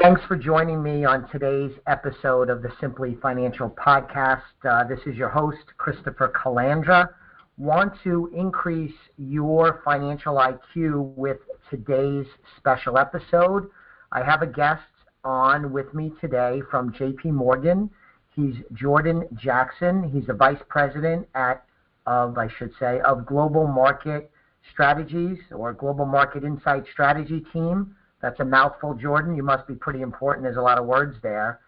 Thanks for joining me on today's episode of the Simply Financial podcast. This is your host, Christopher Calandra. Want to increase your financial IQ with today's special episode. I have a guest on with me today from JP Morgan. He's Jordan Jackson. He's the Vice President of Global Market Strategies or Global Market Insight Strategy Team. That's a mouthful, Jordan. You must be pretty important. There's a lot of words there.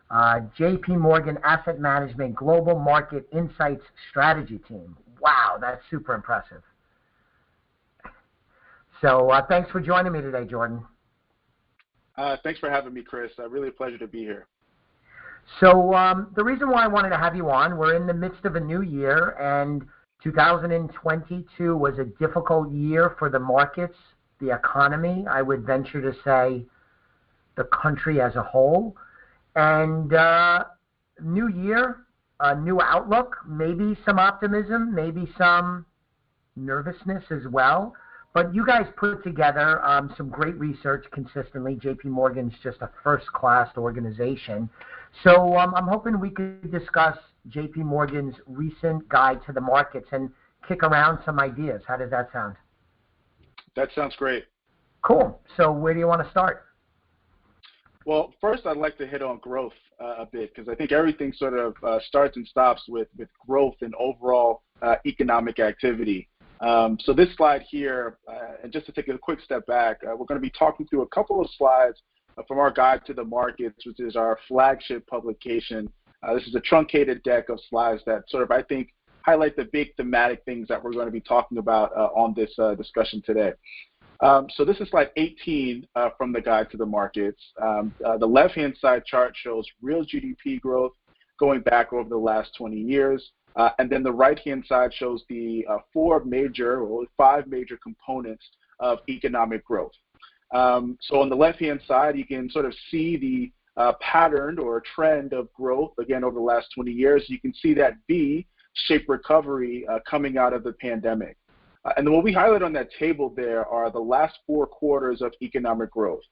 JP Morgan Asset Management Global Market Insights Strategy Team. Wow, that's super impressive. So thanks for joining me today, Jordan. Thanks for having me, Chris. Really a pleasure to be here. So the reason why I wanted to have you on, we're in the midst of a new year, and 2022 was a difficult year for the markets, the economy, I would venture to say the country as a whole. And new year, a new outlook, maybe some optimism, maybe some nervousness as well. But you guys put together some great research consistently. JP Morgan's just a first-class organization. So I'm hoping we could discuss JP Morgan's recent guide to the markets and kick around some ideas. How does that sound? That sounds great. Cool. So where do you want to start? Well, first I'd like to hit on growth a bit, because I think everything sort of starts and stops with growth and overall economic activity. So this slide here, and just to take a quick step back, we're going to be talking through a couple of slides from our guide to the markets, which is our flagship publication. This is a truncated deck of slides that sort of, I think, highlight the big thematic things that we're going to be talking about on this discussion today. So this is slide 18 from the guide to the markets. The left-hand side chart shows real GDP growth going back over the last 20 years. And then the right-hand side shows the five major components of economic growth. So on the left-hand side, you can sort of see the pattern or trend of growth, again, over the last 20 years. You can see that V-shaped recovery coming out of the pandemic. And then what we highlight on that table there are the last 4 quarters of economic growth.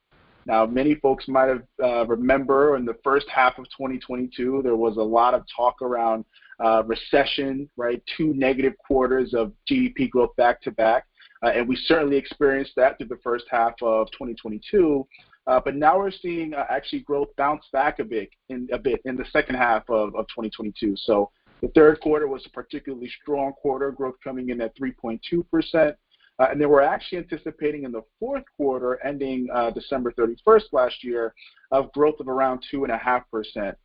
Now, many folks might have remember in the first half of 2022, there was a lot of talk around recession, right? 2 negative quarters of GDP growth back to back. And we certainly experienced that through the first half of 2022. But now we're seeing actually growth bounce back a bit in the second half of 2022. So the third quarter was a particularly strong quarter, growth coming in at 3.2%. And then we're actually anticipating in the fourth quarter, ending December 31st last year, of growth of around 2.5%.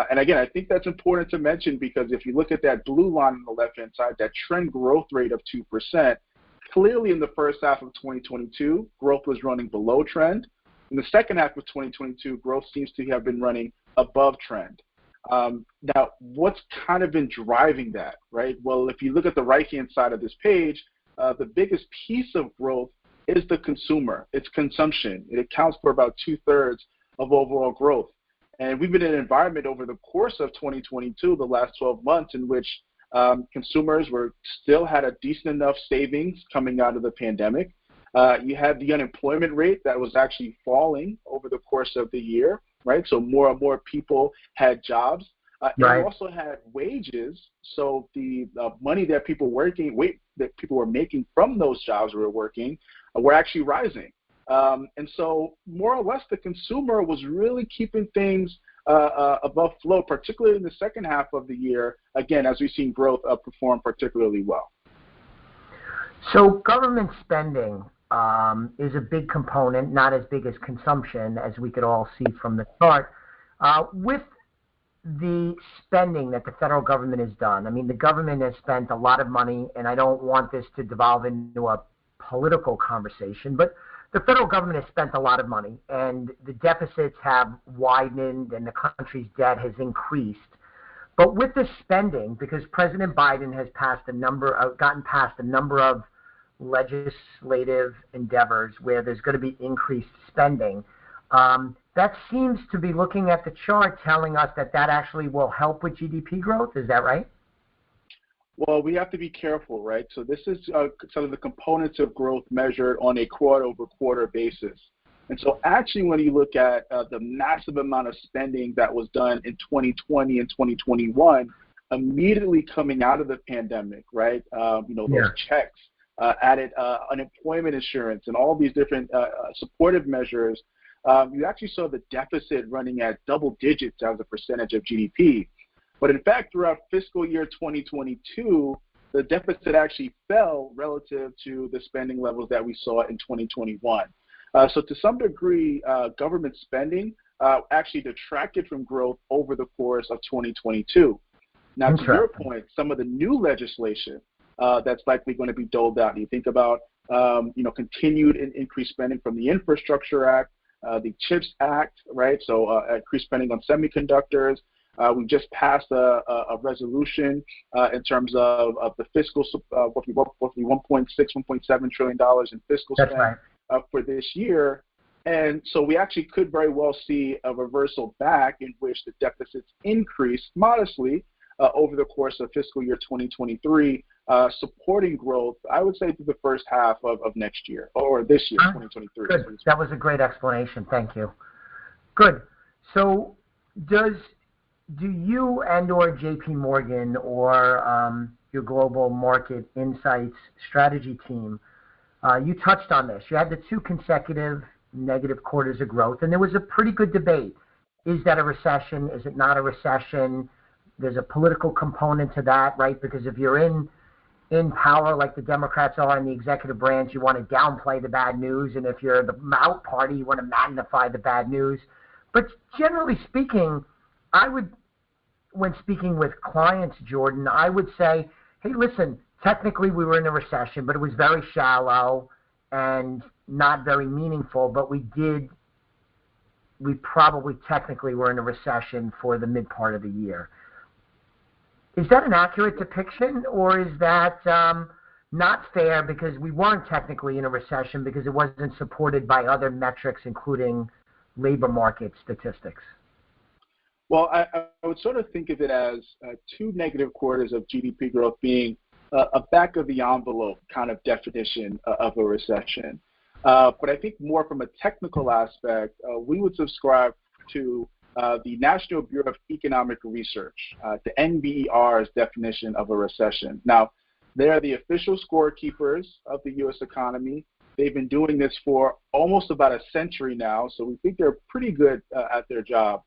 And again, I think that's important to mention, because if you look at that blue line on the left-hand side, that trend growth rate of 2%, clearly in the first half of 2022, growth was running below trend. In the second half of 2022, growth seems to have been running above trend. Now, what's kind of been driving that, right? Well, if you look at the right-hand side of this page, the biggest piece of growth is the consumer. It's consumption. It accounts for about 2/3 of overall growth. And we've been in an environment over the course of 2022, the last 12 months, in which consumers still had a decent enough savings coming out of the pandemic. You had the unemployment rate that was actually falling over the course of the year, right? So more and more people had jobs. Right. And you also had wages. So the money that people were making from those jobs we were working were actually rising. And so more or less the consumer was really keeping things above flow, particularly in the second half of the year, again, as we've seen growth perform particularly well. So government spending is a big component, not as big as consumption, as we could all see from the chart. With the spending that the federal government has done, I mean, the government has spent a lot of money, and I don't want this to devolve into a political conversation, but the federal government has spent a lot of money, and the deficits have widened, and the country's debt has increased. But with this spending, because President Biden has gotten past a number of legislative endeavors where there's going to be increased spending, that seems to be, looking at the chart, telling us that actually will help with GDP growth. Is that right? Well, we have to be careful, right? So this is some of the components of growth measured on a quarter-over-quarter basis. And so actually when you look at the massive amount of spending that was done in 2020 and 2021, immediately coming out of the pandemic, right? Those checks, added unemployment insurance and all these different supportive measures, you actually saw the deficit running at double digits as a percentage of GDP. But in fact, throughout fiscal year 2022, the deficit actually fell relative to the spending levels that we saw in 2021. So to some degree, government spending actually detracted from growth over the course of 2022. Now, to your point, some of the new legislation that's likely going to be doled out, you think about continued increased spending from the Infrastructure Act, the CHIPS Act, right? So increased spending on semiconductors. We just passed a resolution in terms of the fiscal, roughly $1.6, $1.7 trillion in fiscal spend for this year. And so we actually could very well see a reversal back in which the deficits increase modestly over the course of fiscal year 2023, supporting growth, I would say, through the first half of next year, or this year, 2023. Good. That was a great explanation. Thank you. Good. So do you and or JP Morgan or your Global Market Insights strategy team, you touched on this. You had the 2 consecutive negative quarters of growth, and there was a pretty good debate. Is that a recession? Is it not a recession? There's a political component to that, right? Because if you're in power like the Democrats are in the executive branch, you want to downplay the bad news. And if you're the out party, you want to magnify the bad news. But generally speaking, when speaking with clients, Jordan, I would say, hey, listen, technically we were in a recession, but it was very shallow and not very meaningful, but we probably technically were in a recession for the mid part of the year. Is that an accurate depiction, or is that not fair because we weren't technically in a recession because it wasn't supported by other metrics, including labor market statistics? Well, I would sort of think of it as 2 negative quarters of GDP growth being a back-of-the-envelope kind of definition of a recession. But I think more from a technical aspect, we would subscribe to the National Bureau of Economic Research, the NBER's definition of a recession. Now, they are the official scorekeepers of the U.S. economy. They've been doing this for almost about a century now, so we think they're pretty good at their job.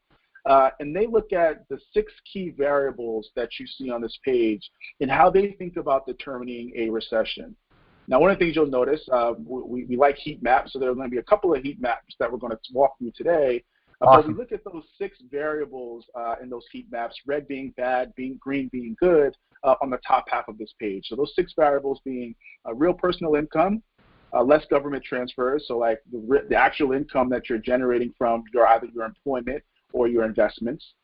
And they look at the 6 key variables that you see on this page and how they think about determining a recession. Now, one of the things you'll notice, we like heat maps, so there are going to be a couple of heat maps that we're going to walk through today. Awesome. But we look at those 6 variables in those heat maps, red being bad, green being good, on the top half of this page. So those 6 variables being real personal income, less government transfers, so like the actual income that you're generating from either your employment or your investments,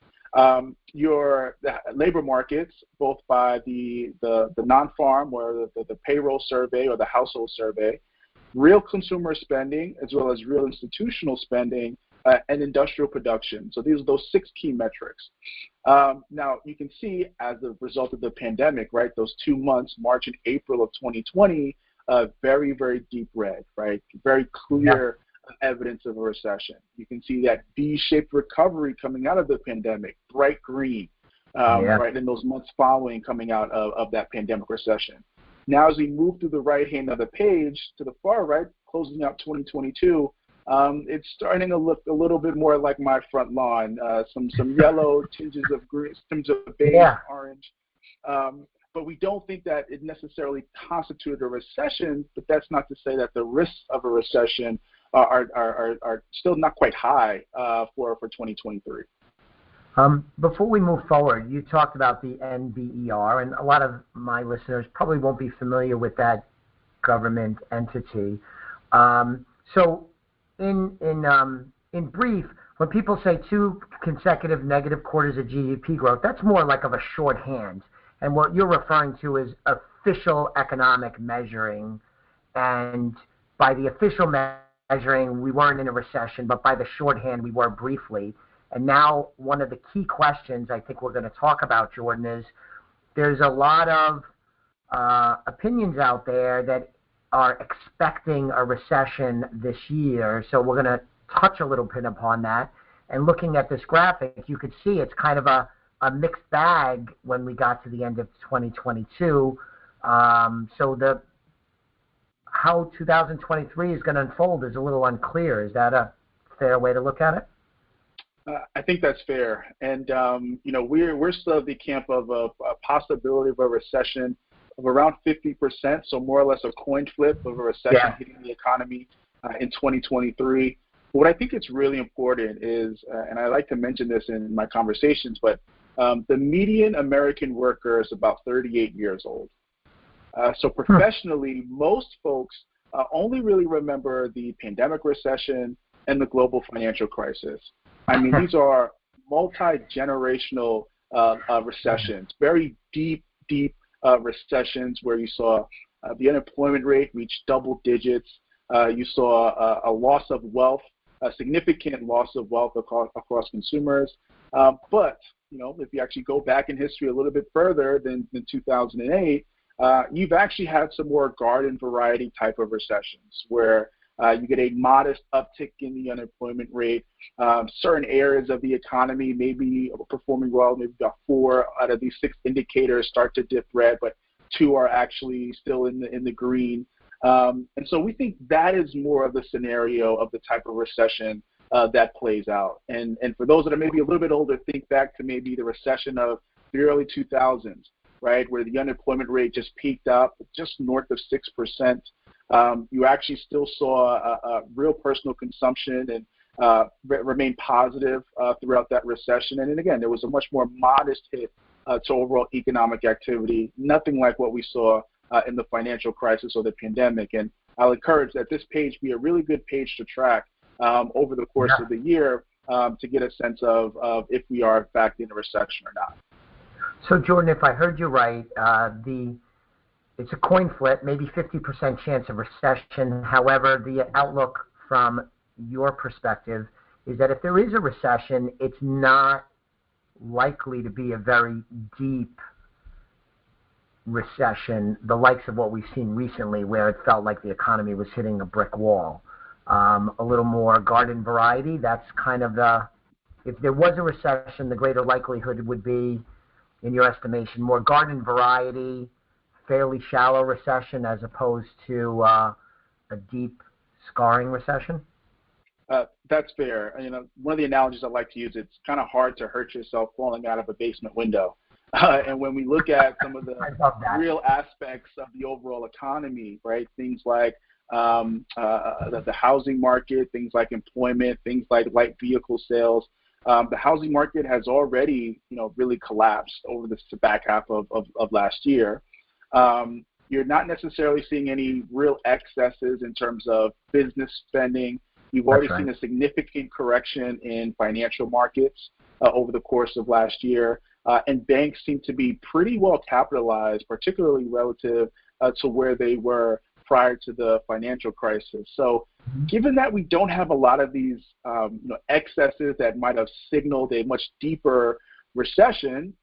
your labor markets, both by the non-farm or the payroll survey or the household survey, real consumer spending, as well as real institutional spending, and industrial production. So these are those 6 key metrics. Now, you can see as a result of the pandemic, right, those 2 months, March and April of 2020, very, very deep red, right, very clear evidence of a recession. You can see that V-shaped recovery coming out of the pandemic, bright green, right, in those months following coming out of that pandemic recession. Now, as we move through the right hand of the page to the far right, closing out 2022, it's starting to look a little bit more like my front lawn, some yellow, tinges of green, tinges of beige, orange. But we don't think that it necessarily constituted a recession, but that's not to say that the risks of a recession are still not quite high for 2023. Before we move forward, you talked about the NBER, and a lot of my listeners probably won't be familiar with that government entity. So in brief, when people say 2 consecutive negative quarters of GDP growth, that's more like of a shorthand. And what you're referring to is official economic measuring. And by the official measuring, we weren't in a recession, but by the shorthand, we were briefly. And now one of the key questions I think we're going to talk about, Jordan, is there's a lot of opinions out there that are expecting a recession this year. So we're going to touch a little bit upon that. And looking at this graphic, you could see it's kind of a mixed bag when we got to the end of 2022. So how 2023 is going to unfold is a little unclear. Is that a fair way to look at it? I think that's fair, and we're still of the camp of a possibility of a recession of around 50%, so more or less a coin flip of a recession hitting the economy in 2023. What I think is really important is, and I like to mention this in my conversations, but the median American worker is about 38 years old. So professionally, most folks only really remember the pandemic recession and the global financial crisis. I mean, these are multi-generational recessions, very deep recessions where you saw the unemployment rate reach double digits. You saw a loss of wealth, a significant loss of wealth across consumers. But, if you actually go back in history a little bit further than 2008, you've actually had some more garden variety type of recessions where you get a modest uptick in the unemployment rate. Certain areas of the economy may be performing well. Maybe about 4 out of these 6 indicators start to dip red, but 2 are actually still in the green. And so we think that is more of the scenario of the type of recession that plays out. And for those that are maybe a little bit older, think back to maybe the recession of the early 2000s, right, where the unemployment rate just peaked up just north of 6%. You actually still saw a real personal consumption and remained positive throughout that recession. And then again, there was a much more modest hit to overall economic activity, nothing like what we saw in the financial crisis or the pandemic. And I'll encourage that this page be a really good page to track over the course of the year to get a sense of if we are in fact in a recession or not. So Jordan, if I heard you right, it's a coin flip, maybe 50% chance of recession. However, the outlook from your perspective is that if there is a recession, it's not likely to be a very deep recession, the likes of what we've seen recently, where it felt like the economy was hitting a brick wall. A little more garden variety. That's kind of if there was a recession, the greater likelihood would be, in your estimation, more garden variety, fairly shallow recession as opposed to a deep, scarring recession? That's fair. One of the analogies I like to use, it's kind of hard to hurt yourself falling out of a basement window. And when we look at some of the real aspects of the overall economy, right, things like the housing market, things like employment, things like light vehicle sales, the housing market has already, really collapsed over the back half of last year. You're not necessarily seeing any real excesses in terms of business spending. You've already seen a significant correction in financial markets over the course of last year. And banks seem to be pretty well capitalized, particularly relative to where they were prior to the financial crisis. So given that we don't have a lot of these excesses that might have signaled a much deeper recession,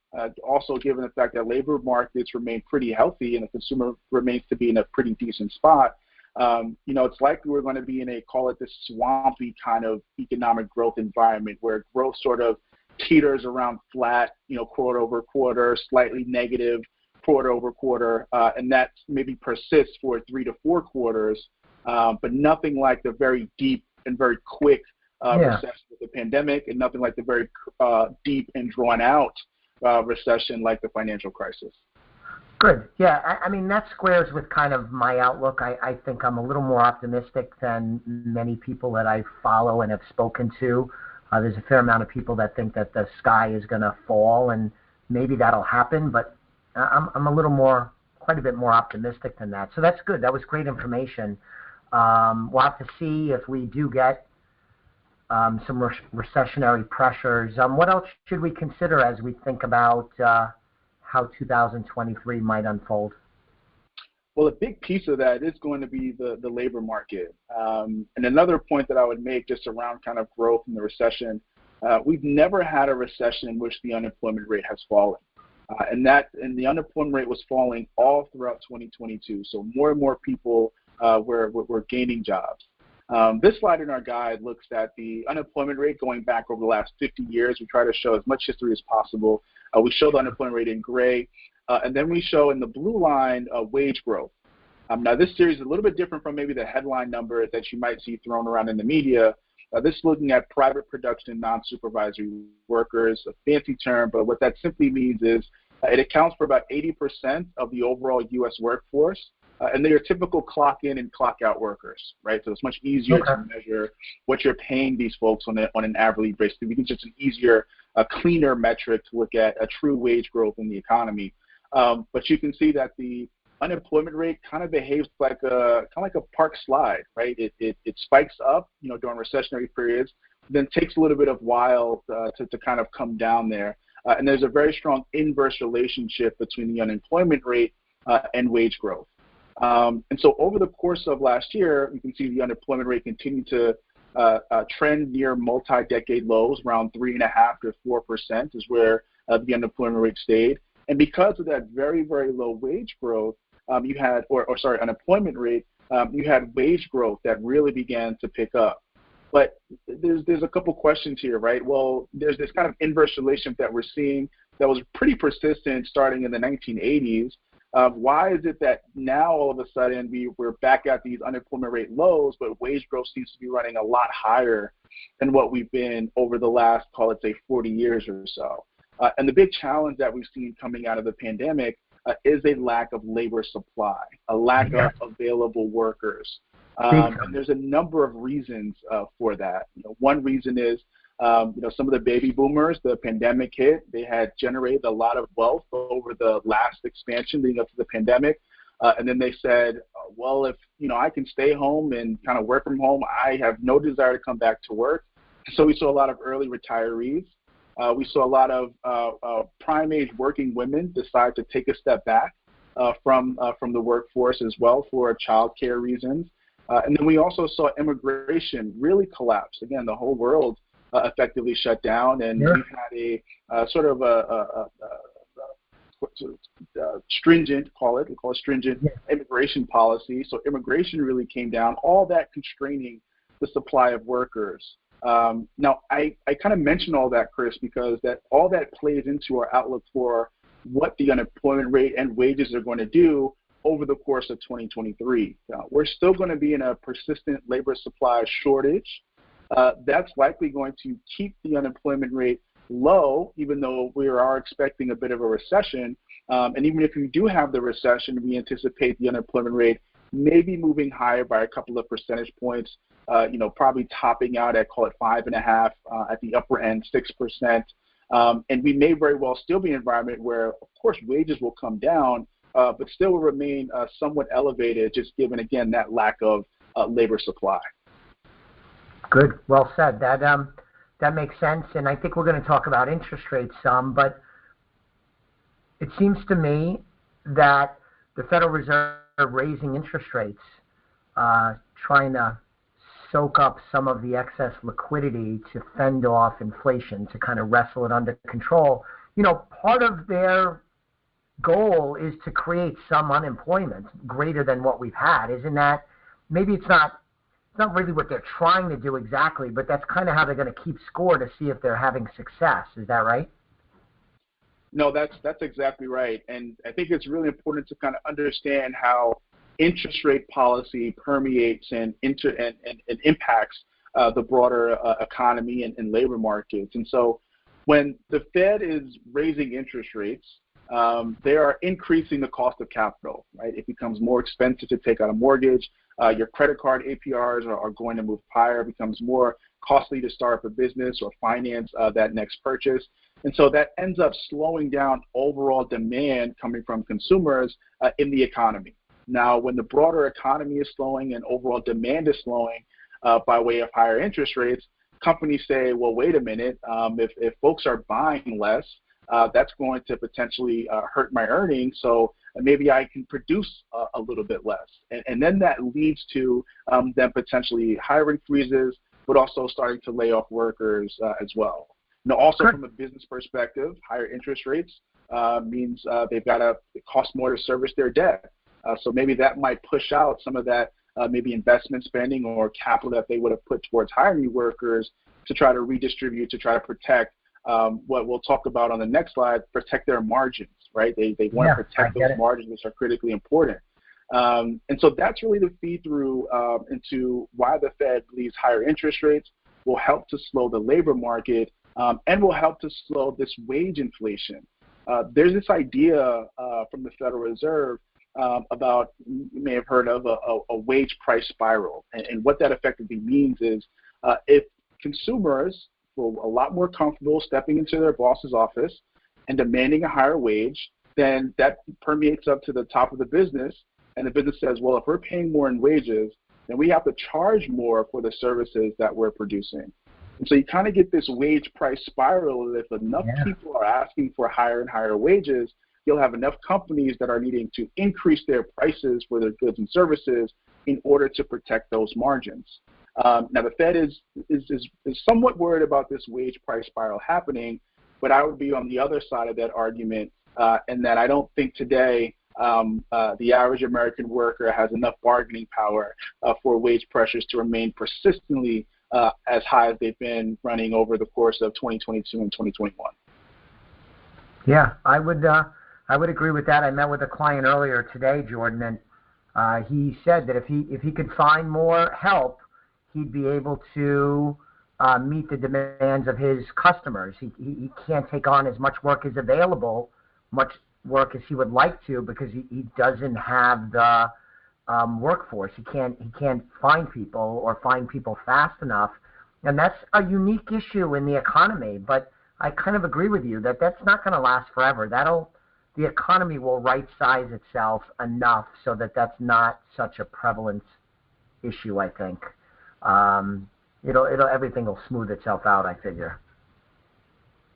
also given the fact that labor markets remain pretty healthy and the consumer remains to be in a pretty decent spot, it's likely we're going to be in call it this swampy kind of economic growth environment where growth sort of teeters around flat, quarter over quarter, slightly negative quarter over quarter, and that maybe persists for 3 to 4 quarters, but nothing like the very deep and very quick recession of the pandemic, and nothing like the very deep and drawn out recession like the financial crisis. Good. Yeah, I mean, that squares with kind of my outlook. I think I'm a little more optimistic than many people that I follow and have spoken to. There's a fair amount of people that think that the sky is going to fall, and maybe that'll happen, but I'm a little more, quite a bit more optimistic than that. So that's good. That was great information. We'll have to see if we do get some recessionary pressures. What else should we consider as we think about how 2023 might unfold? Well, a big piece of that is going to be the labor market. And another point that I would make just around kind of growth in the recession, we've never had a recession in which the unemployment rate has fallen. And the unemployment rate was falling all throughout 2022. So more and more people were gaining jobs. This slide in our guide looks at the unemployment rate going back over the last 50 years. We try to show as much history as possible. We show the unemployment rate in gray, and then we show in the blue line wage growth. Now, this series is a little bit different from maybe the headline number that you might see thrown around in the media. This is looking at private production non-supervisory workers, a fancy term, but what that simply means is it accounts for about 80% of the overall U.S. workforce, and they are typical clock-in and clock-out workers, right? So it's much easier to measure what you're paying these folks on an hourly basis. It becomes just an easier, cleaner metric to look at a true wage growth in the economy. But you can see that the unemployment rate kind of behaves like a park slide, right? It spikes up, during recessionary periods, then takes a little bit of while to kind of come down there. And there's a very strong inverse relationship between the unemployment rate and wage growth. And so over the course of last year, you can see the unemployment rate continue to trend near multi-decade lows, around 3.5% to 4% is where the unemployment rate stayed. And because of that very, very low wage growth, unemployment rate, you had wage growth that really began to pick up. But there's a couple questions here, right? Well, there's this kind of inverse relationship that we're seeing that was pretty persistent starting in the 1980s. Why is it that now all of a sudden we're back at these unemployment rate lows, but wage growth seems to be running a lot higher than what we've been over the last, call it, say, 40 years or so? And the big challenge that we've seen coming out of the pandemic is a lack of labor supply, a lack of available workers. And there's a number of reasons for that. One reason is, some of the baby boomers, the pandemic hit, they had generated a lot of wealth over the last expansion leading up to the pandemic. And then they said, well, if, I can stay home and kind of work from home, I have no desire to come back to work. So we saw a lot of early retirees. We saw a lot of prime age working women decide to take a step back from the workforce as well for childcare reasons. And then we also saw immigration really collapse. Again, the whole world effectively shut down, and we've had a sort of a stringent, we call it stringent immigration policy. So immigration really came down, all that constraining the supply of workers. Now, I kind of mention all that, Chris, because all that plays into our outlook for what the unemployment rate and wages are going to do over the course of 2023. We're still going to be in a persistent labor supply shortage. That's likely going to keep the unemployment rate low, even though we are expecting a bit of a recession. And even if we do have the recession, we anticipate the unemployment rate maybe moving higher by a couple of percentage points, probably topping out at, call it 5.5%, at the upper end, 6%. And we may very well still be in an environment where, of course, wages will come down, but still will remain somewhat elevated, just given, again, that lack of labor supply. Good. Well said. That makes sense. And I think we're going to talk about interest rates some, but it seems to me that the Federal Reserve raising interest rates, trying to soak up some of the excess liquidity to fend off inflation, to kind of wrestle it under control. Part of their goal is to create some unemployment greater than what we've had. Isn't that, maybe it's not really what they're trying to do exactly, but that's kind of how they're going to keep score to see if they're having success. Is that right? No, that's exactly right. And I think it's really important to kind of understand how interest rate policy permeates and impacts the broader economy and labor markets. And so when the Fed is raising interest rates, they are increasing the cost of capital, right? It becomes more expensive to take out a mortgage. Your credit card APRs are going to move higher. It becomes more costly to start up a business or finance that next purchase. And so that ends up slowing down overall demand coming from consumers in the economy. Now, when the broader economy is slowing and overall demand is slowing by way of higher interest rates, companies say, well, wait a minute, if folks are buying less, that's going to potentially hurt my earnings, so maybe I can produce a little bit less. And then that leads to them potentially hiring freezes, but also starting to lay off workers as well. Also from a business perspective, higher interest rates means it costs more to service their debt. So maybe that might push out some of that maybe investment spending or capital that they would have put towards hiring new workers to try to redistribute, to try to protect what we'll talk about on the next slide, protect their margins, right? They want to protect those margins, which are critically important. And so that's really the feed through into why the Fed believes higher interest rates will help to slow the labor market and will help to slow this wage inflation. There's this idea from the Federal Reserve about, you may have heard of a wage price spiral. And what that effectively means is if consumers feel a lot more comfortable stepping into their boss's office and demanding a higher wage, then that permeates up to the top of the business. And the business says, well, if we're paying more in wages, then we have to charge more for the services that we're producing. And so you kind of get this wage price spiral. If enough people are asking for higher and higher wages, you'll have enough companies that are needing to increase their prices for their goods and services in order to protect those margins. Now, the Fed is somewhat worried about this wage price spiral happening, but I would be on the other side of that argument, in that I don't think today the average American worker has enough bargaining power for wage pressures to remain persistently as high as they've been running over the course of 2022 and 2021. Yeah, I would agree with that. I met with a client earlier today, Jordan, and he said that if he could find more help, he'd be able to meet the demands of his customers. He can't take on as much work as available, much work as he would like to, because he doesn't have the workforce. He can't find people or find people fast enough, and that's a unique issue in the economy. But I kind of agree with you that that's not going to last forever. The economy will right-size itself enough so that that's not such a prevalent issue, I think. Everything will smooth itself out, I figure.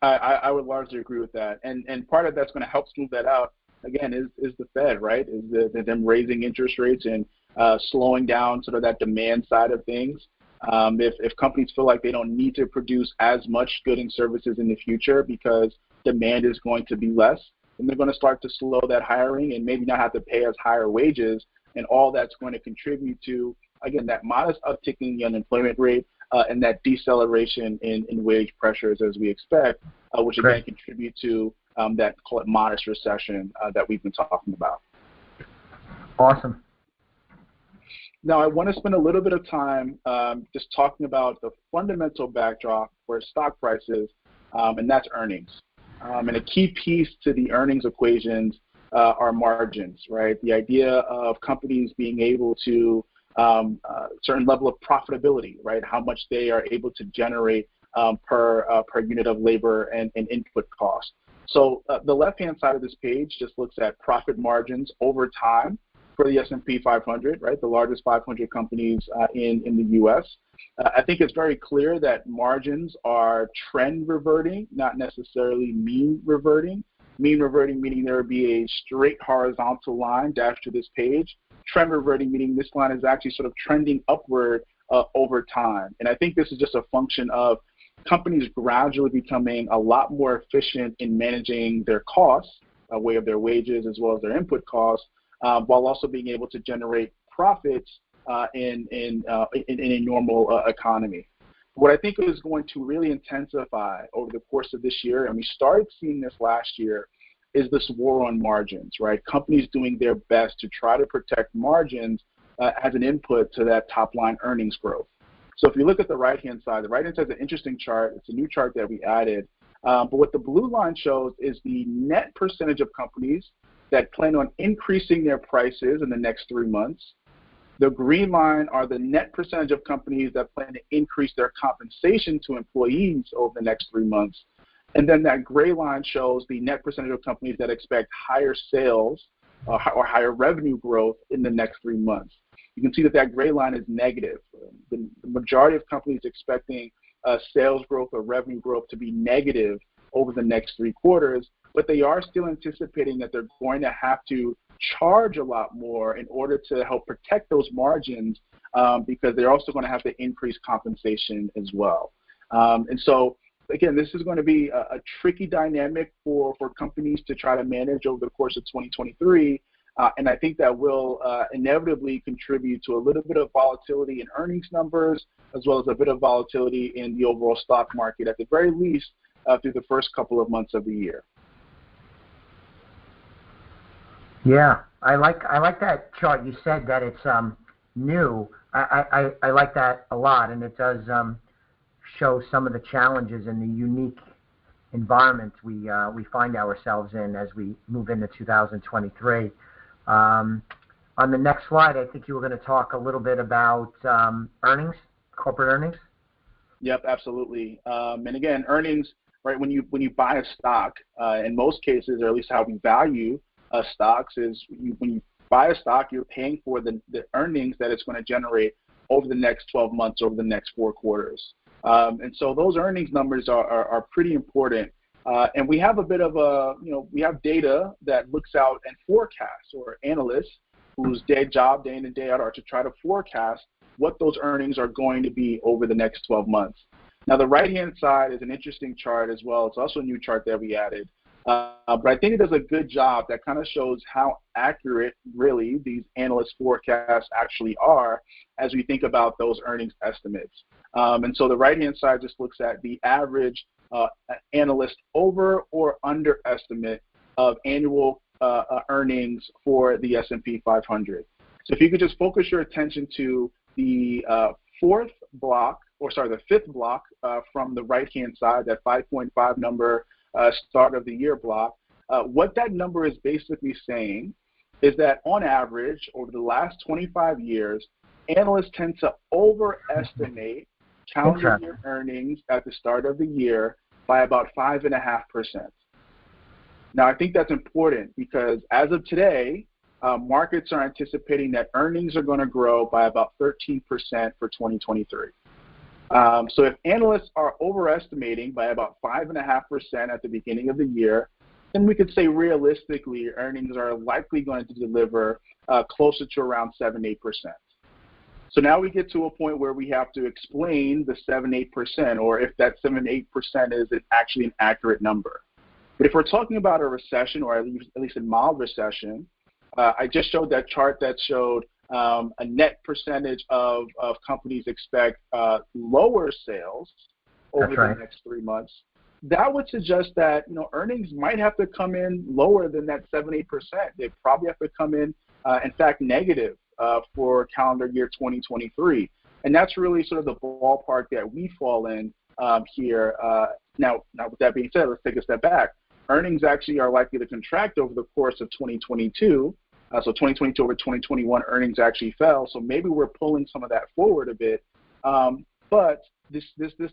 I would largely agree with that. And part of that's going to help smooth that out, again, is the Fed, right? Is them raising interest rates and slowing down sort of that demand side of things. If companies feel like they don't need to produce as much goods and services in the future because demand is going to be less, then they're going to start to slow that hiring and maybe not have to pay as higher wages. And all that's going to contribute to, again, that modest uptick in the unemployment rate and that deceleration in wage pressures as we expect, which again contribute to that, call it, modest recession that we've been talking about. Awesome. Now, I want to spend a little bit of time just talking about the fundamental backdrop for stock prices, and that's earnings. And a key piece to the earnings equations are margins, right? The idea of companies being able to certain level of profitability, right? How much they are able to generate per unit of labor and input cost. So the left-hand side of this page just looks at profit margins over time for the S&P 500, right? The largest 500 companies in the U.S. I think it's very clear that margins are trend reverting, not necessarily mean reverting. Mean reverting meaning there would be a straight horizontal line dashed to this page. Trend reverting meaning this line is actually sort of trending upward over time. And I think this is just a function of companies gradually becoming a lot more efficient in managing their costs, way of their wages as well as their input costs, while also being able to generate profits in a normal economy. What I think is going to really intensify over the course of this year, and we started seeing this last year, is this war on margins, right? Companies doing their best to try to protect margins as an input to that top-line earnings growth. So if you look at the right-hand side, the right-hand side is an interesting chart. It's a new chart that we added. But what the blue line shows is the net percentage of companies that plan on increasing their prices in the next 3 months. The green line are the net percentage of companies that plan to increase their compensation to employees over the next 3 months. And then that gray line shows the net percentage of companies that expect higher sales or higher revenue growth in the next 3 months. You can see that gray line is negative. The majority of companies expecting sales growth or revenue growth to be negative over the next 3 quarters, but they are still anticipating that they're going to have to charge a lot more in order to help protect those margins because they're also going to have to increase compensation as well. And so, again, this is going to be a tricky dynamic for companies to try to manage over the course of 2023 And I think that will inevitably contribute to a little bit of volatility in earnings numbers, as well as a bit of volatility in the overall stock market, at the very least, through the first couple of months of the year. Yeah, I like that chart. You said that it's new. I like that a lot, and it does show some of the challenges and the unique environment we find ourselves in as we move into 2023. On the next slide, I think you were going to talk a little bit about earnings, corporate earnings. Yep, absolutely. And again, earnings, right? When you buy a stock, in most cases, or at least how we value stocks, is when you buy a stock, you're paying for the earnings that it's going to generate over the next 12 months, over the next 4 quarters. And so those earnings numbers are pretty important. And we have a bit of we have data that looks out and forecasts, or analysts whose job day in and day out are to try to forecast what those earnings are going to be over the next 12 months. Now, the right-hand side is an interesting chart as well. It's also a new chart that we added. But I think it does a good job that kind of shows how accurate, really, these analyst forecasts actually are as we think about those earnings estimates. And so the right-hand side just looks at the average analyst over or underestimate of annual earnings for the S&P 500. So if you could just focus your attention to the fifth block from the right-hand side, that 5.5 number start of the year block, what that number is basically saying is that on average, over the last 25 years, analysts tend to overestimate calendar year earnings at the start of the year by about 5.5%. Now, I think that's important because as of today, markets are anticipating that earnings are going to grow by about 13% for 2023. So if analysts are overestimating by about 5.5% at the beginning of the year, then we could say realistically earnings are likely going to deliver closer to around 7-8%. So now we get to a point where we have to explain the 7-8%, or if that 7-8% is actually an accurate number. But if we're talking about a recession, or at least a mild recession, I just showed that chart that showed a net percentage of companies expect lower sales over the next 3 months. That would suggest that earnings might have to come in lower than that 7-8%. They probably have to come in fact, negative for calendar year 2023, and that's really sort of the ballpark that we fall in here. Now, with that being said, let's take a step back. Earnings actually are likely to contract over the course of 2022. So 2022 over 2021 earnings actually fell. So maybe we're pulling some of that forward a bit. But this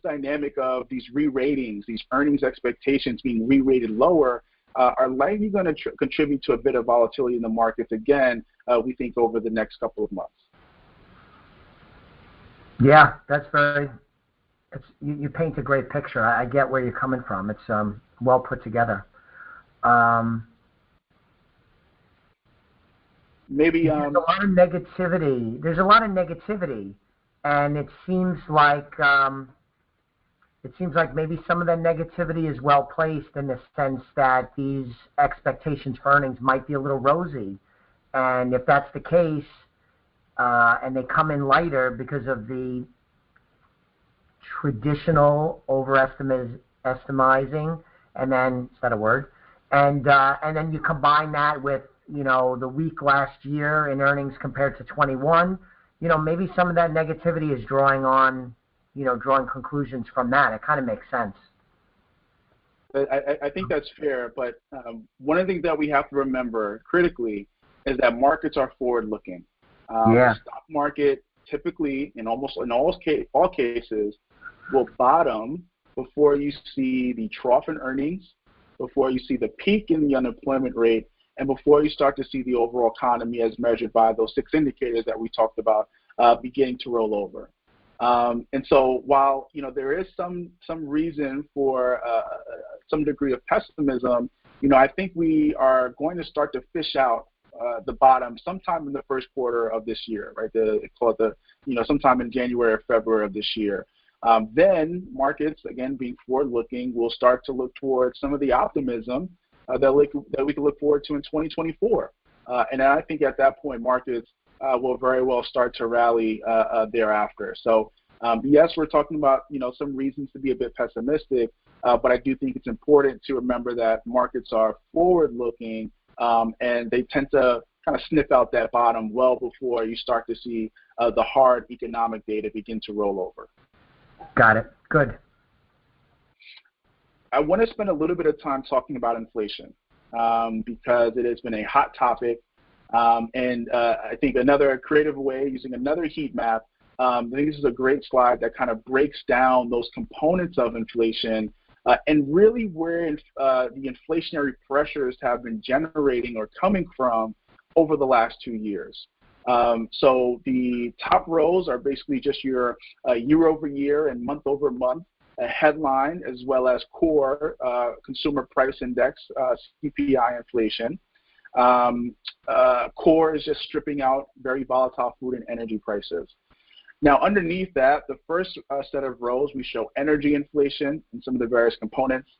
dynamic of these re-ratings, these earnings expectations being re-rated lower, are likely going to contribute to a bit of volatility in the markets again, we think, over the next couple of months. Yeah, that's you paint a great picture. I get where you're coming from. It's well put together. Maybe there's a lot of negativity. There's a lot of negativity, and it seems like maybe some of that negativity is well placed in the sense that these expectations for earnings might be a little rosy, and if that's the case, and they come in lighter because of the traditional overestimizing, and then is that a word? And then you combine that with the weak last year in earnings compared to 21. Maybe some of that negativity is drawing conclusions from that. It kind of makes sense. I think that's fair, but one of the things that we have to remember critically is that markets are forward-looking. The stock market typically, in all cases, will bottom before you see the trough in earnings, before you see the peak in the unemployment rate, and before you start to see the overall economy as measured by those 6 indicators that we talked about beginning to roll over. And so while there is some reason for some degree of pessimism, I think we are going to start to fish out the bottom sometime in the first quarter of this year, right? Sometime in January or February of this year. Then markets, again, being forward-looking, will start to look towards some of the optimism that we can look forward to in 2024. And I think at that point, markets will very well start to rally thereafter. So yes, we're talking about some reasons to be a bit pessimistic, but I do think it's important to remember that markets are forward-looking, and they tend to kind of sniff out that bottom well before you start to see the hard economic data begin to roll over. Got it. Good. I want to spend a little bit of time talking about inflation because it has been a hot topic. And I think another creative way, using another heat map, I think this is a great slide that kind of breaks down those components of inflation and really where the inflationary pressures have been generating or coming from over the last 2 years. So the top rows are basically just your year-over-year and month-over-month headline, as well as core consumer price index, CPI inflation. Core is just stripping out very volatile food and energy prices. Now, underneath that, the first set of rows, we show energy inflation and some of the various components.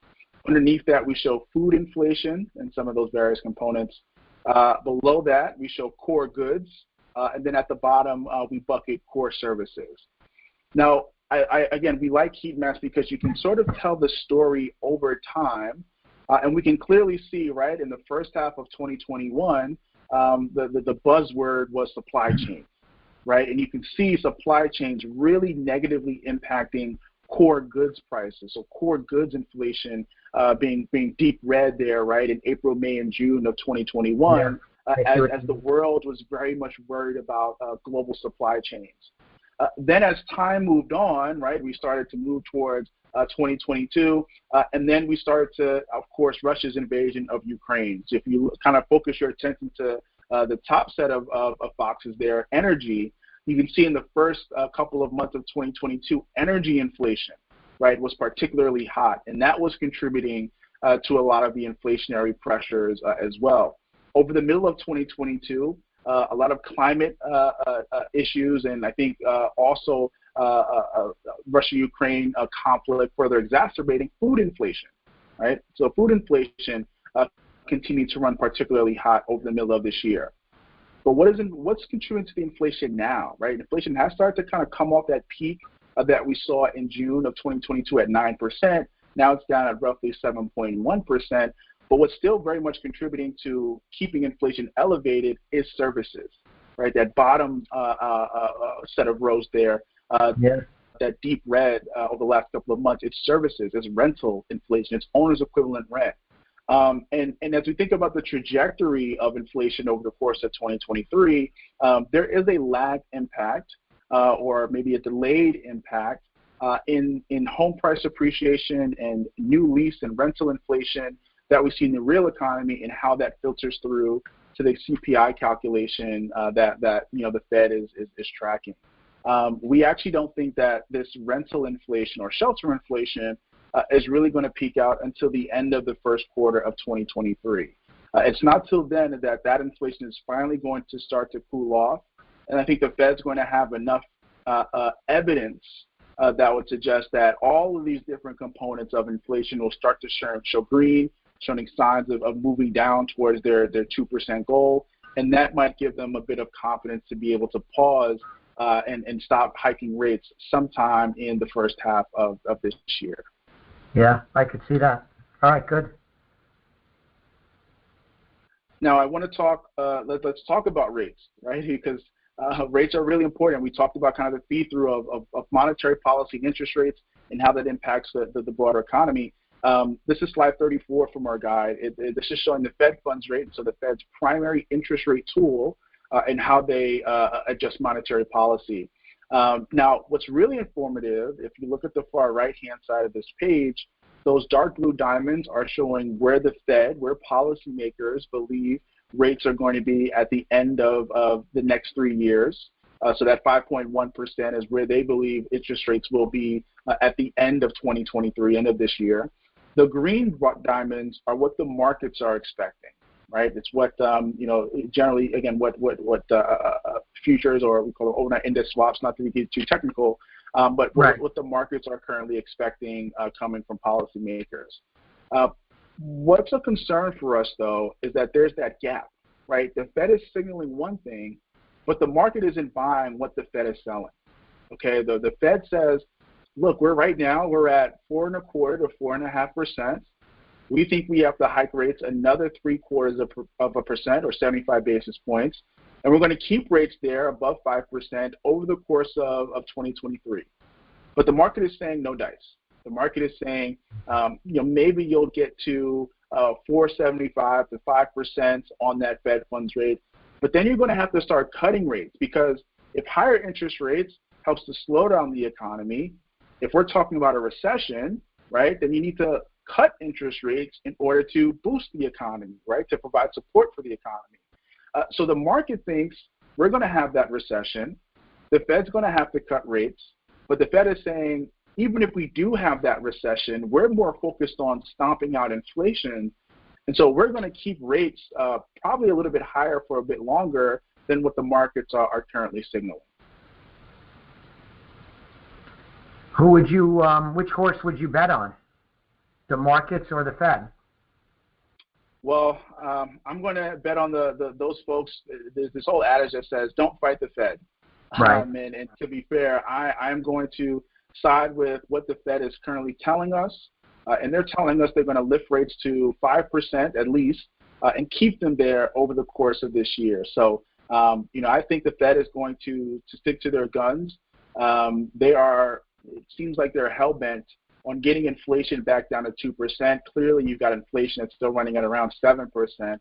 Underneath that, we show food inflation and some of those various components. Below that, we show core goods. And then at the bottom, we bucket core services. Now, again, we like heat maps because you can sort of tell the story over time. And we can clearly see, right, in the first half of 2021, the buzzword was supply chain, right? And you can see supply chains really negatively impacting core goods prices. So core goods inflation being deep red there, right, in April, May, and June of 2021, as the world was very much worried about global supply chains. Then as time moved on, right, we started to move towards 2022, and then we started to, of course, Russia's invasion of Ukraine. So if you kind of focus your attention to the top set of boxes there, energy, you can see in the first couple of months of 2022, energy inflation, right, was particularly hot, and that was contributing to a lot of the inflationary pressures as well. Over the middle of 2022, a lot of climate issues, and I think also Russia-Ukraine conflict further exacerbating food inflation, right? So food inflation continued to run particularly hot over the middle of this year. But what's contributing to the inflation now, right? Inflation has started to kind of come off that peak that we saw in June of 2022 at 9%. Now it's down at roughly 7.1%. But what's still very much contributing to keeping inflation elevated is services, right? That bottom set of rows there, that deep red over the last couple of months, it's services, it's rental inflation, it's owner's equivalent rent. And as we think about the trajectory of inflation over the course of 2023, there is a lag impact or maybe a delayed impact in home price appreciation and new lease and rental inflation that we see in the real economy and how that filters through to the CPI calculation that the Fed is tracking. We actually don't think that this rental inflation or shelter inflation is really going to peak out until the end of the first quarter of 2023. It's not till then that inflation is finally going to start to cool off, and I think the Fed's going to have enough evidence that would suggest that all of these different components of inflation will start to show green, showing signs of moving down towards their 2% goal, and that might give them a bit of confidence to be able to pause and stop hiking rates sometime in the first half of this year. Yeah, I could see that. All right, good. Now I want to talk. Let's talk about rates, right? Because rates are really important. We talked about kind of the feed-through of monetary policy and interest rates and how that impacts the broader economy. This is slide 34 from our guide. This is showing the Fed funds rate, so the Fed's primary interest rate tool, and how they adjust monetary policy. Now, what's really informative, if you look at the far right-hand side of this page, those dark blue diamonds are showing where the Fed, where policymakers believe rates are going to be at the end of the next 3 years. So that 5.1% is where they believe interest rates will be at the end of 2023, end of this year. The green diamonds are what the markets are expecting, right? It's what, generally, again, what futures, or we call it overnight index swaps, not to get too technical, but what the markets are currently expecting coming from policymakers. What's a concern for us, though, is that there's that gap, right, the Fed is signaling one thing, but the market isn't buying what the Fed is selling. Okay, the Fed says, look, we're at 4.25 to 4.5%. We think we have to hike rates another 0.75% or 75 basis points, and we're going to keep rates there above 5% over the course of 2023. But the market is saying no dice. The market is saying, maybe you'll get to 4.75 to 5% on that Fed funds rate, but then you're going to have to start cutting rates, because if higher interest rates helps to slow down the economy, if we're talking about a recession, right, then you need to cut interest rates in order to boost the economy, right, to provide support for the economy. So the market thinks we're going to have that recession. The Fed's going to have to cut rates, but the Fed is saying, even if we do have that recession, we're more focused on stomping out inflation. And so we're going to keep rates probably a little bit higher for a bit longer than what the markets are currently signaling. Which horse would you bet on? The markets or the Fed? Well, I'm going to bet on those folks. There's this whole adage that says, don't fight the Fed. Right. And to be fair, I'm going to side with what the Fed is currently telling us. And they're telling us they're going to lift rates to 5% at least and keep them there over the course of this year. So, I think the Fed is going to stick to their guns. It seems like they're hell-bent on getting inflation back down to 2%. Clearly, you've got inflation that's still running at around 7%.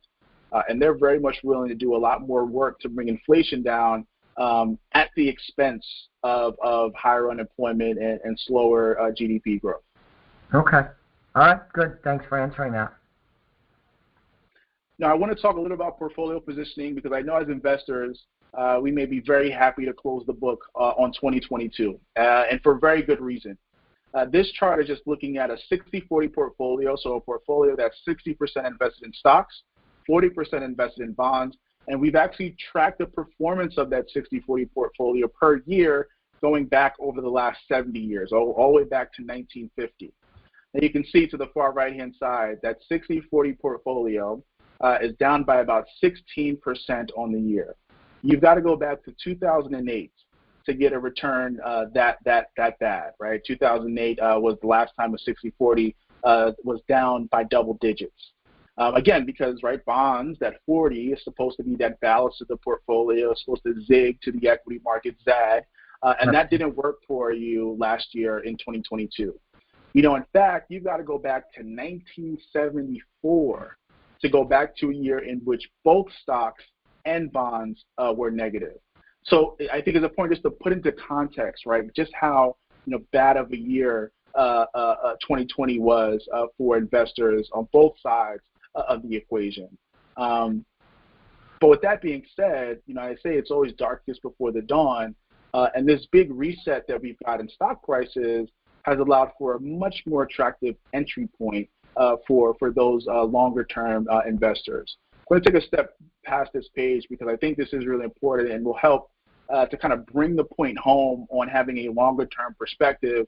And they're very much willing to do a lot more work to bring inflation down at the expense of higher unemployment and slower GDP growth. Okay. All right. Good. Thanks for answering that. Now, I want to talk a little about portfolio positioning, because I know as investors, we may be very happy to close the book on 2022, and for very good reason. This chart is just looking at a 60-40 portfolio, so a portfolio that's 60% invested in stocks, 40% invested in bonds, and we've actually tracked the performance of that 60-40 portfolio per year going back over the last 70 years, all the way back to 1950. And you can see to the far right-hand side that 60-40 portfolio is down by about 16% on the year. You've got to go back to 2008 to get a return that bad, right? 2008 was the last time a 60-40 was down by double digits. Again, because, right, bonds, that 40 is supposed to be that ballast of the portfolio, it's supposed to zig to the equity market zag, and that didn't work for you last year in 2022. In fact, you've got to go back to 1974 to go back to a year in which both stocks and bonds were negative. So I think it's a point just to put into context, right, just how bad of a year 2020 was for investors on both sides of the equation. But with that being said, I say it's always darkest before the dawn, and this big reset that we've got in stock prices has allowed for a much more attractive entry point for those longer-term investors. I'm going to take a step past this page because I think this is really important and will help to kind of bring the point home on having a longer-term perspective,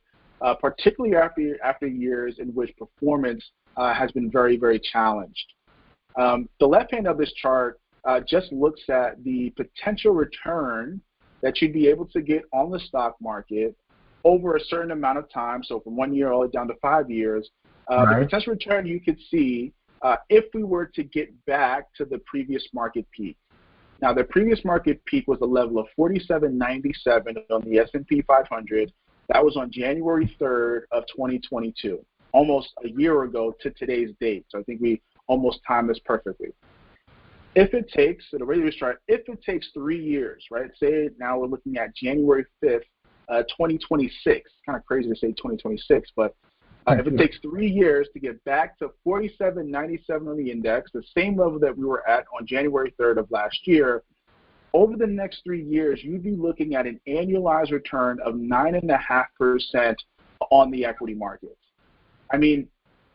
particularly after years in which performance has been very, very challenged. The left hand of this chart just looks at the potential return that you'd be able to get on the stock market over a certain amount of time, so from 1 year all the way down to 5 years, the potential return you could see if we were to get back to the previous market peak. Now, the previous market peak was a level of 47.97 on the S&P 500. That was on January 3rd of 2022, almost a year ago to today's date. So I think we almost timed this perfectly. If it takes, so the way this chart, if it takes 3 years, right, say now we're looking at January 5th, 2026, kind of crazy to say 2026, but if it takes 3 years to get back to 47.97 on the index, the same level that we were at on January 3rd of last year, over the next 3 years, you'd be looking at an annualized return of 9.5% on the equity markets. I mean,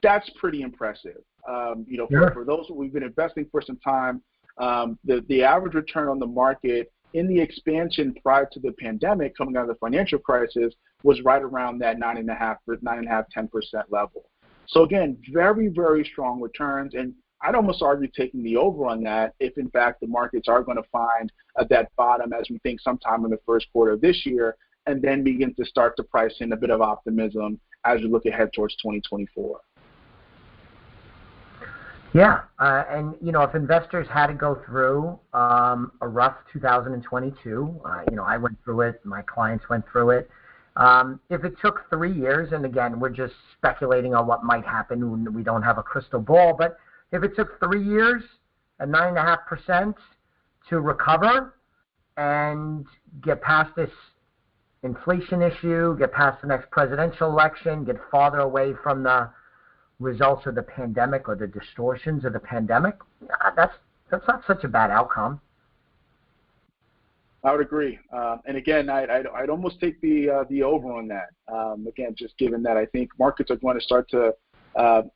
that's pretty impressive. For those who we've been investing for some time, the average return on the market in the expansion prior to the pandemic, coming out of the financial crisis, was right around that 9.5, 10% level. So again, very, very strong returns. And I'd almost argue taking the over on that if, in fact, the markets are going to find that bottom as we think sometime in the first quarter of this year, and then begin to start to price in a bit of optimism as we look ahead towards 2024. Yeah, and if investors had to go through a rough 2022, I went through it, my clients went through it. If it took 3 years, and again, we're just speculating on what might happen, we don't have a crystal ball, but if it took 3 years at 9.5% to recover and get past this inflation issue, get past the next presidential election, get farther away from the results of the pandemic or the distortions of the pandemic, that's not such a bad outcome. I would agree, and again, I'd almost take the over on that. Again, just given that I think markets are going to start to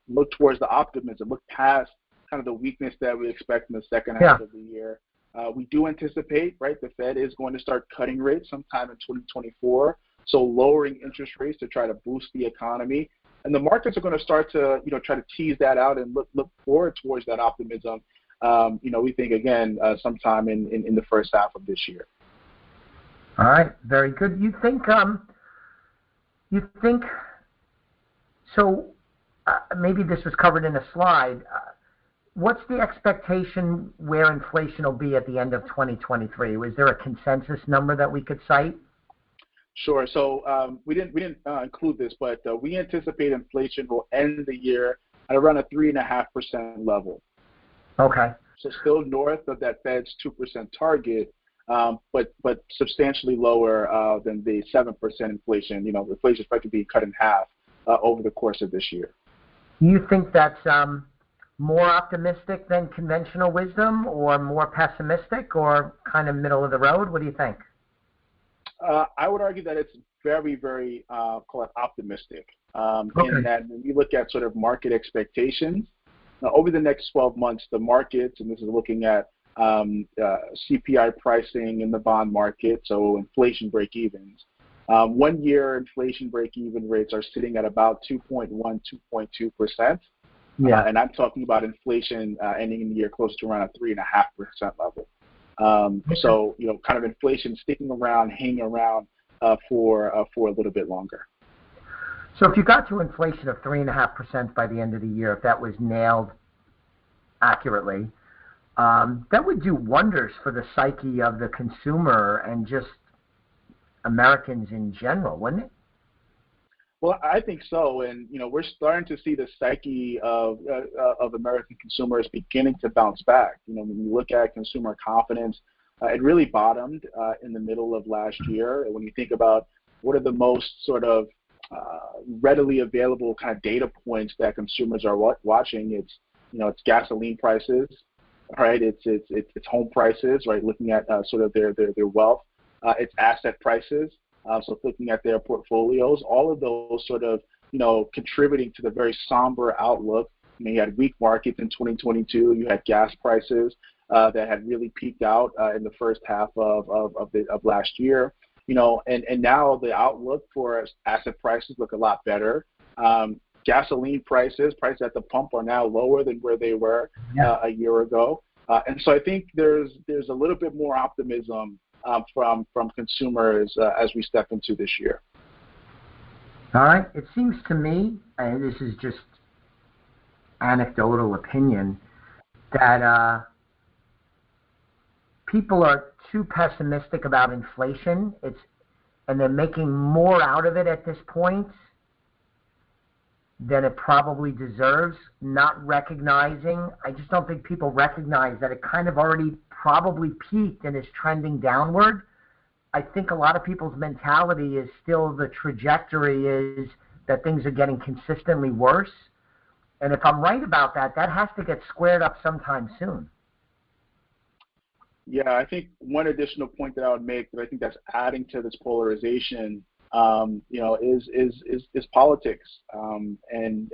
look towards the optimism, look past kind of the weakness that we expect in the second half of the year. We do anticipate, right, the Fed is going to start cutting rates sometime in 2024, so lowering interest rates to try to boost the economy. And the markets are going to start to, try to tease that out and look forward towards that optimism. We think, again, sometime in the first half of this year. All right, very good. You think so? Maybe this was covered in a slide. What's the expectation where inflation will be at the end of 2023? Was there a consensus number that we could cite? Sure. So we didn't include this, but we anticipate inflation will end the year at around a 3.5% level. Okay. So still north of that Fed's 2% target, but substantially lower than the 7% inflation. Inflation is expected to be cut in half over the course of this year. You think that's more optimistic than conventional wisdom, or more pessimistic, or kind of middle of the road? What do you think? I would argue that it's very, very call it optimistic. In that when we look at sort of market expectations, over the next 12 months, the markets, and this is looking at CPI pricing in the bond market, so inflation break-evens. 1 year inflation break-even rates are sitting at about 2.1, 2.2%. Yeah. And I'm talking about inflation ending in the year close to around a 3.5% level. So, kind of inflation sticking around, hanging around for a little bit longer. So if you got to inflation of 3.5% by the end of the year, if that was nailed accurately, that would do wonders for the psyche of the consumer and just Americans in general, wouldn't it? Well, I think so, and we're starting to see the psyche of American consumers beginning to bounce back. When you look at consumer confidence, it really bottomed in the middle of last year. And when you think about what are the most sort of readily available kind of data points that consumers are watching, it's gasoline prices, right? It's home prices, right? Looking at sort of their wealth, it's asset prices. So looking at their portfolios, all of those sort of, contributing to the very somber outlook. You had weak markets in 2022. You had gas prices that had really peaked out in the first half of last year. And now the outlook for asset prices look a lot better. Gasoline prices at the pump are now lower than where they were a year ago. And so I think there's a little bit more optimism from consumers as we step into this year. All right. It seems to me, and this is just anecdotal opinion, that people are too pessimistic about inflation. And they're making more out of it at this point than it probably deserves, not recognizing. I just don't think people recognize that it kind of already probably peaked and is trending downward. I think a lot of people's mentality is still the trajectory is that things are getting consistently worse. And if I'm right about that, that has to get squared up sometime soon. Yeah, I think one additional point that I would make that I think that's adding to this polarization, is politics. And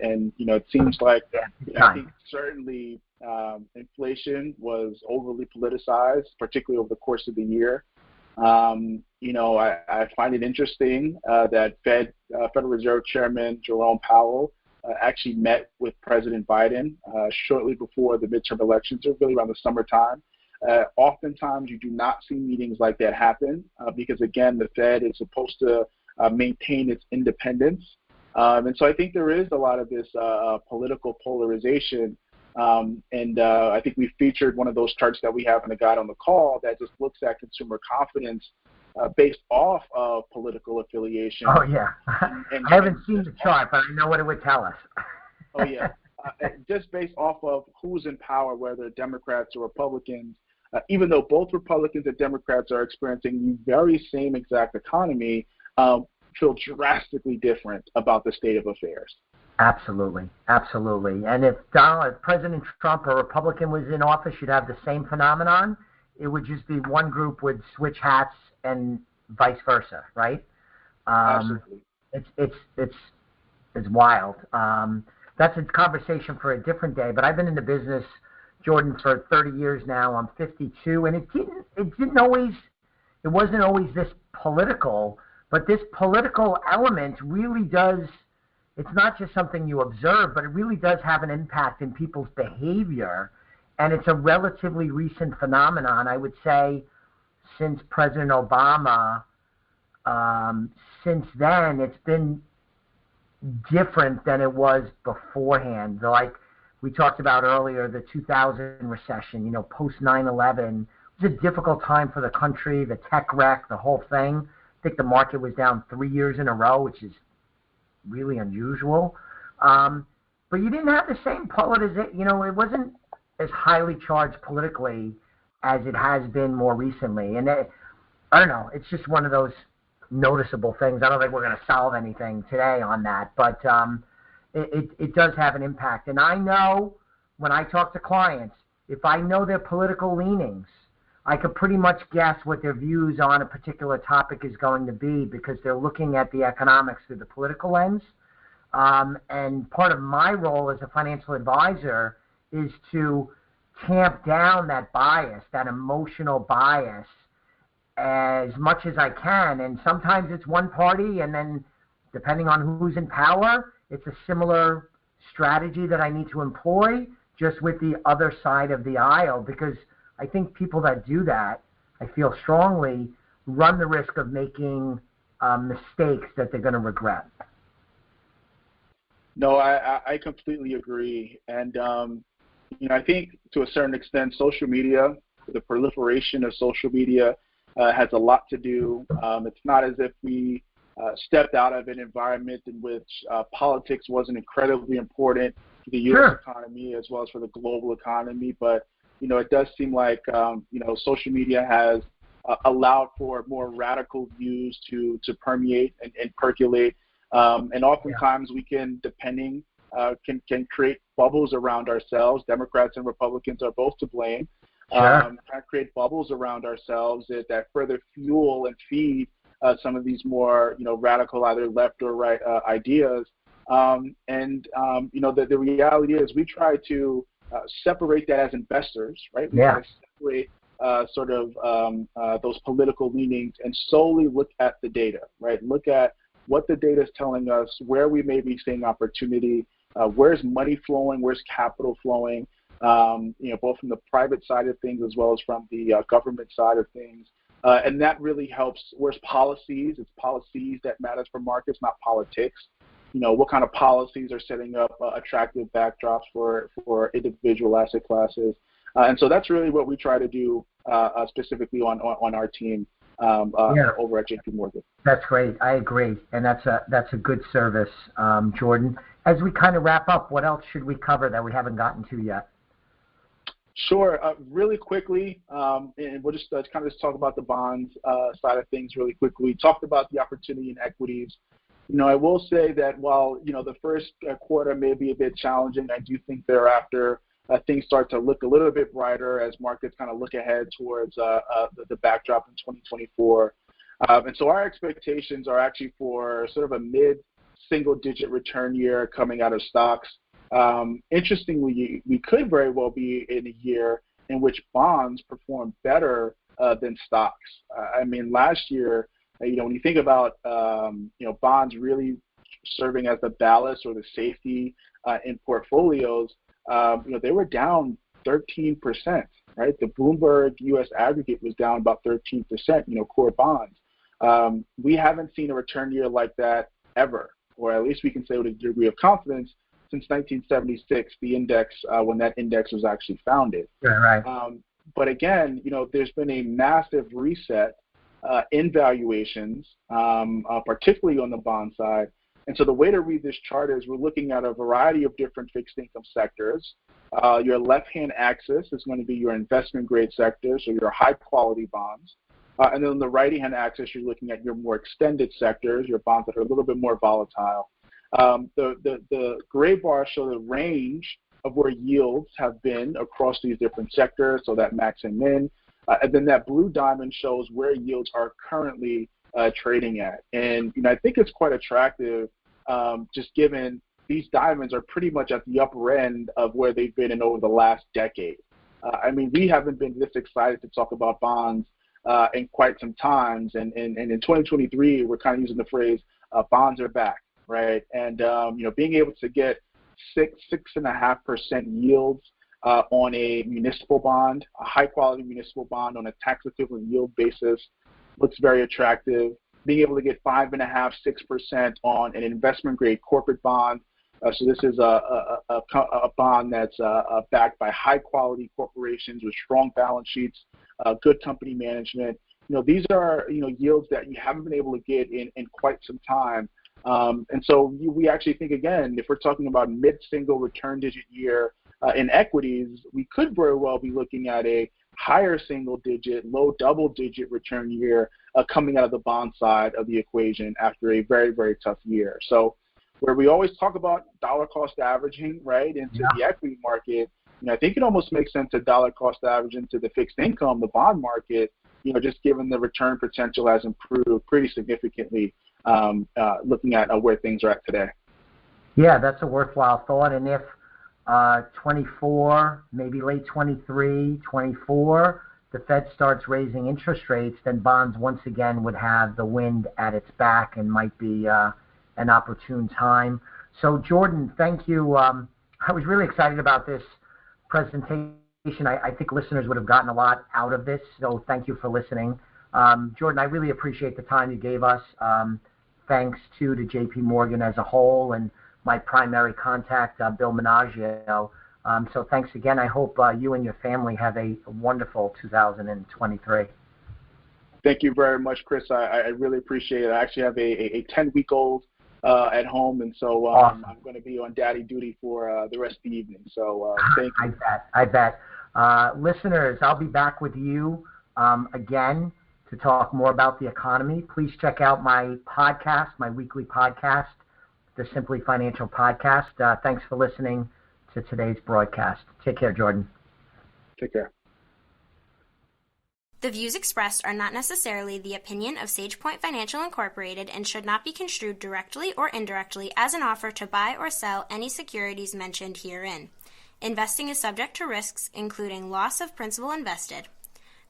it seems like I think certainly inflation was overly politicized, particularly over the course of the year. I find it interesting that Federal Reserve Chairman Jerome Powell actually met with President Biden shortly before the midterm elections, or really around the summertime. Oftentimes, you do not see meetings like that happen because, again, the Fed is supposed to maintain its independence. And so I think there is a lot of this political polarization. I think we featured one of those charts that we have in the guide on the call that just looks at consumer confidence based off of political affiliation. Oh, yeah. I haven't seen the chart, but I know what it would tell us. Oh, yeah. Just based off of who's in power, whether Democrats or Republicans, even though both Republicans and Democrats are experiencing the very same exact economy, feel drastically different about the state of affairs. Absolutely, absolutely. And if President Trump, a Republican, was in office, you'd have the same phenomenon. It would just be one group would switch hats and vice versa, right? Absolutely. It's wild. That's a conversation for a different day. But I've been in the business, Jordan, for 30 years now. I'm 52, and it wasn't always this political, but this political element really does. It's not just something you observe, but it really does have an impact in people's behavior, and it's a relatively recent phenomenon. I would say since President Obama, since then, it's been different than it was beforehand. Like we talked about earlier, the 2000 recession, post 9/11, it was a difficult time for the country, the tech wreck, the whole thing. I think the market was down 3 years in a row, which is really unusual. But you didn't have the same polarization. It wasn't as highly charged politically as it has been more recently. And I don't know. It's just one of those noticeable things. I don't think we're going to solve anything today on that, but it does have an impact. And I know when I talk to clients, if I know their political leanings, I could pretty much guess what their views on a particular topic is going to be because they're looking at the economics through the political lens. And part of my role as a financial advisor is to tamp down that bias, that emotional bias, as much as I can. And sometimes it's one party, and then depending on who's in power, it's a similar strategy that I need to employ just with the other side of the aisle, because I think people that do that, I feel strongly, run the risk of making mistakes that they're going to regret. No, I completely agree. And, I think to a certain extent, social media, the proliferation of social media has a lot to do. It's not as if we stepped out of an environment in which politics wasn't incredibly important to the U.S. economy as well as for the global economy. But, it does seem like, social media has allowed for more radical views to permeate and percolate. And oftentimes we can, can create bubbles around ourselves. Democrats and Republicans are both to blame. Kind of create bubbles around ourselves that further fuel and feed some of these more, radical, either left or right ideas. The reality is we try to separate that as investors, right? We try to separate those political leanings and solely look at the data, right? Look at what the data is telling us, where we may be seeing opportunity, where's money flowing, where's capital flowing, both from the private side of things as well as from the government side of things. And that really helps. Where's policies? It's policies that matters for markets, not politics. What kind of policies are setting up attractive backdrops for individual asset classes. And so that's really what we try to do specifically on our team over at JP Morgan. That's great. I agree. And that's a good service, Jordan. As we kind of wrap up, what else should we cover that we haven't gotten to yet? Sure. Really quickly, and we'll just kind of talk about the bonds side of things really quickly. We talked about the opportunity in equities. I will say that while, the first quarter may be a bit challenging, I do think thereafter things start to look a little bit brighter as markets kind of look ahead towards the backdrop in 2024. And so our expectations are actually for sort of a mid-single-digit return year coming out of stocks. Interestingly, we could very well be in a year in which bonds perform better than stocks. Last year, when you think about, bonds really serving as the ballast or the safety in portfolios, they were down 13%, right? The Bloomberg U.S. aggregate was down about 13%, core bonds. We haven't seen a return year like that ever, or at least we can say with a degree of confidence since 1976, the index, when that index was actually founded. Yeah, right. But again, there's been a massive reset in valuations, particularly on the bond side. And so the way to read this chart is we're looking at a variety of different fixed income sectors. Your left-hand axis is going to be your investment-grade sectors, so your high-quality bonds. And then on the right-hand axis, you're looking at your more extended sectors, your bonds that are a little bit more volatile. The gray bars show the range of where yields have been across these different sectors, so that max and min. And then that blue diamond shows where yields are currently trading at. And I think it's quite attractive, just given these diamonds are pretty much at the upper end of where they've been in over the last decade. We haven't been this excited to talk about bonds in quite some times. And in 2023, we're kind of using the phrase, bonds are back, right? And, being able to get 6.5% yields on a municipal bond, a high-quality municipal bond on a tax-equivalent yield basis looks very attractive. Being able to get 5.5%, 6% on an investment-grade corporate bond. So this is a bond that's backed by high-quality corporations with strong balance sheets, good company management. These are yields that you haven't been able to get in quite some time. And so we actually think, again, if we're talking about mid-single return digit year in equities, we could very well be looking at a higher single-digit, low double-digit return year coming out of the bond side of the equation after a very, very tough year. So where we always talk about dollar cost averaging, right, into the equity market, I think it almost makes sense to dollar cost average into the fixed income, the bond market, just given the return potential has improved pretty significantly looking at where things are at today. Yeah, that's a worthwhile thought. And if 24, maybe late 23, 24, the Fed starts raising interest rates, then bonds once again would have the wind at its back and might be an opportune time. So, Jordan, thank you. I was really excited about this presentation. I think listeners would have gotten a lot out of this, so thank you for listening. Jordan, I really appreciate the time you gave us. Thanks to JP Morgan as a whole and my primary contact, Bill Menaggio. So thanks again. I hope you and your family have a wonderful 2023. Thank you very much, Chris. I really appreciate it. I actually have a 10-week-old at home, and so awesome. I'm going to be on daddy duty for the rest of the evening. So thank you. I bet. Listeners, I'll be back with you again to talk more about the economy. Please check out my podcast, my weekly podcast, the Simply Financial Podcast. Thanks for listening to today's broadcast. Take care, Jordan. Take care. The views expressed are not necessarily the opinion of SagePoint Financial Incorporated and should not be construed directly or indirectly as an offer to buy or sell any securities mentioned herein. Investing is subject to risks, including loss of principal invested.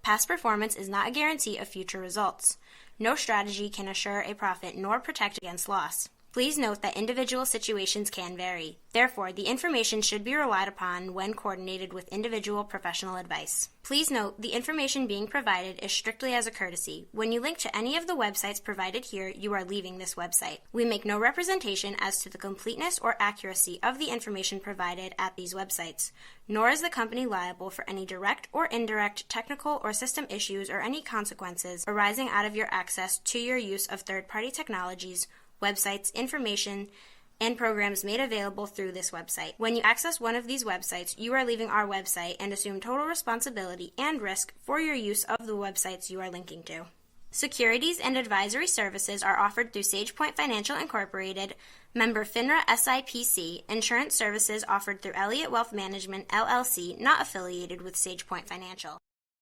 Past performance is not a guarantee of future results. No strategy can assure a profit nor protect against loss. Please note that individual situations can vary. Therefore, the information should be relied upon when coordinated with individual professional advice. Please note, the information being provided is strictly as a courtesy. When you link to any of the websites provided here, you are leaving this website. We make no representation as to the completeness or accuracy of the information provided at these websites, nor is the company liable for any direct or indirect technical or system issues or any consequences arising out of your access to your use of third-party technologies, websites, information, and programs made available through this website. When you access one of these websites, you are leaving our website and assume total responsibility and risk for your use of the websites you are linking to. Securities and advisory services are offered through SagePoint Financial Incorporated, member FINRA SIPC. Insurance services offered through Elliott Wealth Management, LLC, not affiliated with SagePoint Financial.